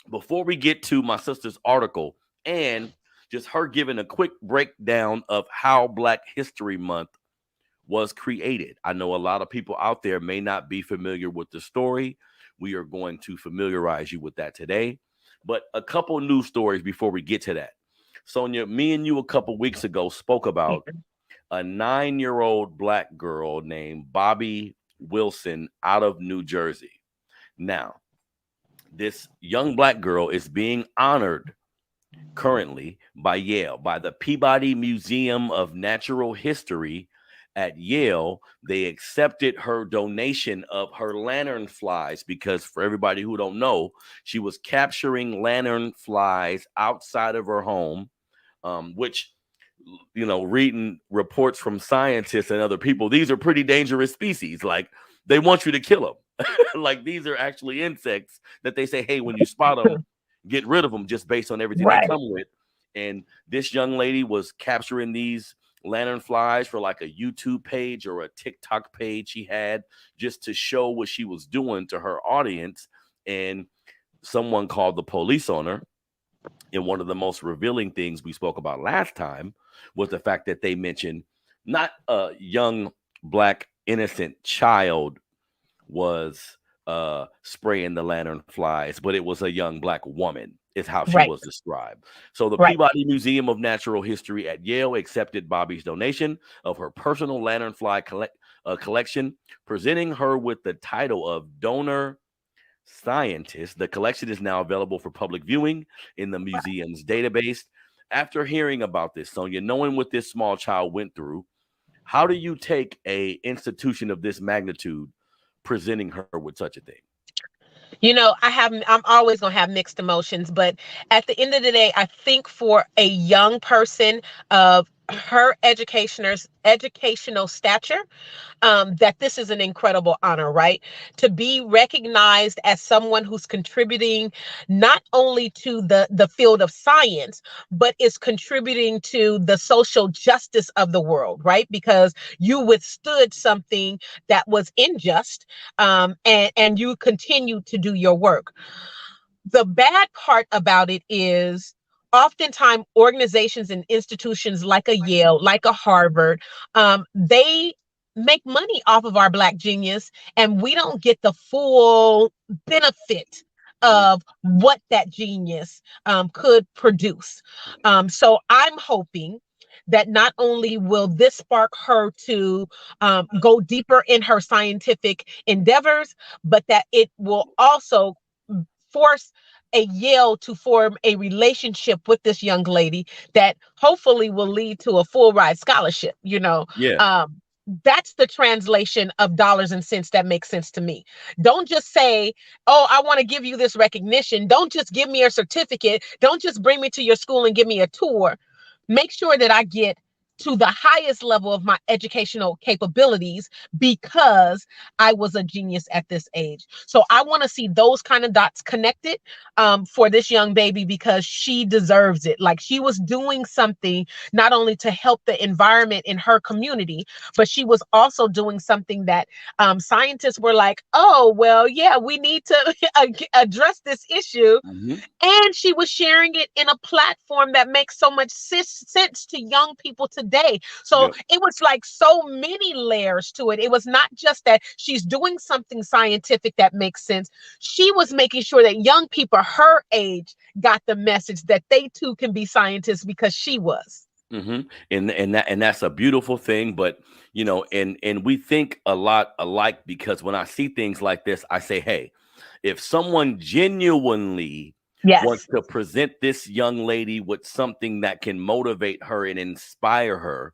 before we get to my sister's article and just her giving a quick breakdown of how Black History Month was created. I know a lot of people out there may not be familiar with the story. We are going to familiarize you with that today. But a couple news stories before we get to that. Sonia, me and you a couple weeks ago spoke about a 9-year-old Black girl named Bobbi Wilson out of New Jersey. Now, this young Black girl is being honored currently by Yale, by the Peabody Museum of Natural History at Yale. They accepted her donation of her lantern flies because, for everybody who don't know, she was capturing lantern flies outside of her home, which, reading reports from scientists and other people, these are pretty dangerous species. Like, they want you to kill them. Like, these are actually insects that they say, hey, when you spot them, get rid of them, just based on everything they come with. And this young lady was capturing these lantern flies for like a YouTube page or a TikTok page she had, just to show what she was doing to her audience. And someone called the police on her. And one of the most revealing things we spoke about last time was the fact that they mentioned not a young Black innocent child was spraying the lantern flies, but it was a young Black woman, is how she was described. So the Peabody Museum of Natural History at Yale accepted Bobbi's donation of her personal lantern fly collection, presenting her with the title of donor scientist. The collection is now available for public viewing in the museum's database. After hearing about this, Sonia, knowing what this small child went through, how do you take a institution of this magnitude presenting her with such a thing? I'm always going to have mixed emotions, but at the end of the day, I think for a young person of her educational stature, that this is an incredible honor, right? To be recognized as someone who's contributing not only to the field of science, but is contributing to the social justice of the world, right? Because you withstood something that was unjust, and you continue to do your work. The bad part about it is oftentimes organizations and institutions like a Yale, like a Harvard, they make money off of our Black genius, and we don't get the full benefit of what that genius could produce. So I'm hoping that not only will this spark her to go deeper in her scientific endeavors, but that it will also force a Yale to form a relationship with this young lady that hopefully will lead to a full ride scholarship. Yeah. That's the translation of dollars and cents that makes sense to me. Don't just say, oh, I want to give you this recognition. Don't just give me a certificate. Don't just bring me to your school and give me a tour. Make sure that I get to the highest level of my educational capabilities because I was a genius at this age. So I want to see those kind of dots connected for this young baby, because she deserves it. Like, she was doing something not only to help the environment in her community, but she was also doing something that scientists were like, oh, well, yeah, we need to address this issue. And she was sharing it in a platform that makes so much sense to young people today. So it was like so many layers to it. It was not just that she's doing something scientific that makes sense. She was making sure that young people her age got the message that they too can be scientists, because she was. And that's a beautiful thing. But and we think a lot alike, because when I see things like this, I say, hey, if someone genuinely wants Yes. to present this young lady with something that can motivate her and inspire her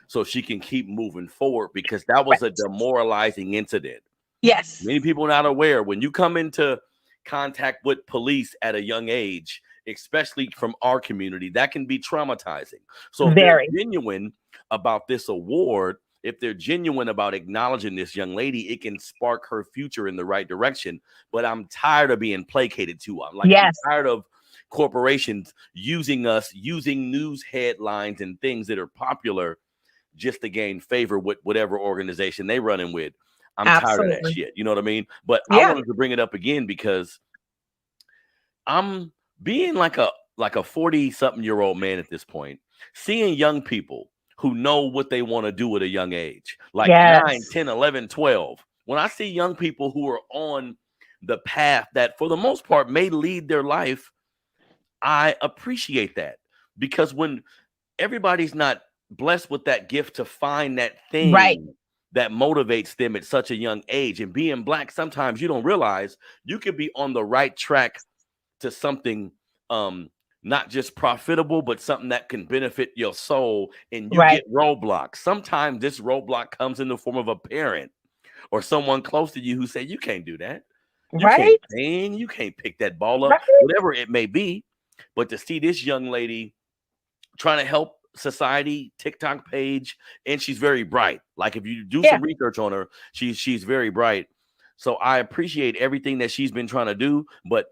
so she can keep moving forward, because that was a demoralizing incident. Yes. Many people are not aware, when you come into contact with police at a young age, especially from our community, that can be traumatizing. So if they're Very. genuine about this award, if they're genuine about acknowledging this young lady, it can spark her future in the right direction. But I'm tired of being placated to. I'm Yes. tired of corporations using us, using news headlines and things that are popular just to gain favor with whatever organization they running with. I'm tired of that Absolutely. shit. You know what I mean? But I Yeah. wanted to bring it up again because I'm being like a 40-something-year-old man at this point, seeing young people who know what they want to do at a young age, like 9, Yes. 10, 11, 12. When I see young people who are on the path that for the most part may lead their life, I appreciate that, because when everybody's not blessed with that gift to find that Right. thing that motivates them at such a young age, and being Black, sometimes you don't realize you could be on the right track to something not just profitable, but something that can benefit your soul, and you Right. get roadblocks. Sometimes this roadblock comes in the form of a parent or someone close to you who say, you can't do that, you can't Right. sing, you can't pick that ball up, Right. whatever it may be. But to see this young lady trying to help society, TikTok page, and she's very bright. Like, if you do Yeah. some research on her, she's very bright. So I appreciate everything that she's been trying to do. But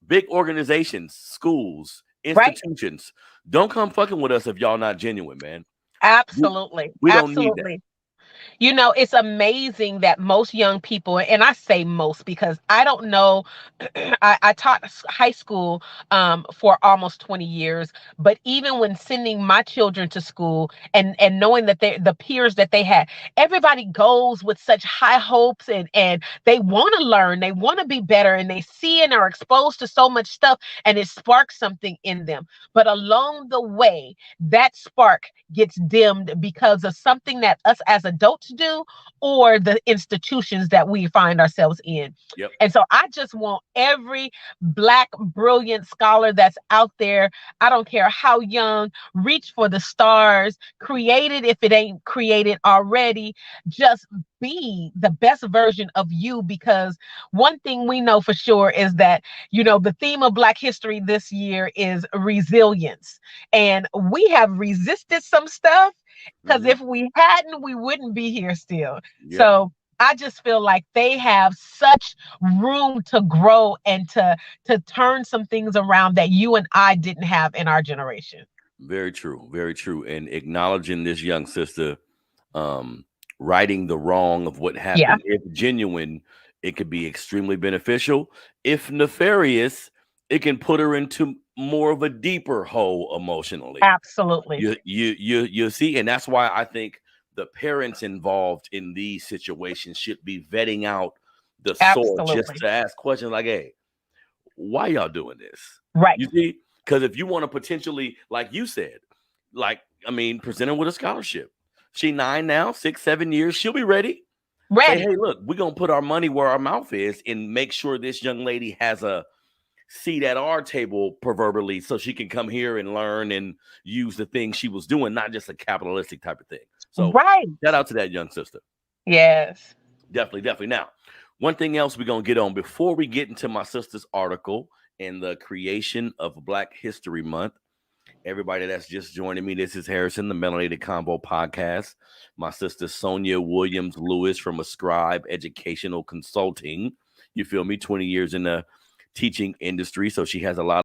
big organizations, schools, Right. institutions, don't come fucking with us if y'all not genuine, man. Absolutely. We don't need that. Absolutely. You know, it's amazing that most young people, and I say most because I don't know, I taught high school for almost 20 years, but even when sending my children to school and knowing that the peers that they had, everybody goes with such high hopes and they want to learn, they want to be better, and they see and are exposed to so much stuff, and it sparks something in them. But along the way, that spark gets dimmed because of something that us as adults do, or the institutions that we find ourselves in. Yep. And so I just want every Black brilliant scholar that's out there, I don't care how young, reach for the stars, create it if it ain't created already. Just be the best version of you, because one thing we know for sure is that, you know, the theme of Black history this year is resilience. And we have resisted some stuff, because if we hadn't, we wouldn't be here still. Yep. So I just feel like they have such room to grow and to turn some things around that you and I didn't have in our generation. Very true. Very true. And acknowledging this young sister, righting the wrong of what Yeah, happened. If genuine, it could be extremely beneficial. If nefarious, it can put her into more of a deeper hole emotionally. absolutely. You see, and that's why I think the parents involved in these situations should be vetting out the source, just Absolutely. to ask questions like, "Hey, why y'all doing this?" Right. You see, because if you want to potentially, like you said, like, I mean, present her with a scholarship. She 9 now, 6, 7 years, she'll be ready. Say, Ready. hey, look, we're gonna put our money where our mouth is and make sure this young lady has a seat at our table, proverbially, so she can come here and learn and use the thing she was doing, not just a capitalistic type of thing. So Right. shout out to that young sister. Yes. Definitely. Now, one thing else we're gonna get on before we get into my sister's article and the creation of Black History Month. Everybody that's just joining me, this is Harrison, the Melanated Convo podcast. My sister Sonia Williams Lewis from Ascribe Educational Consulting. You feel me? 20 years in the teaching industry, so she has a lot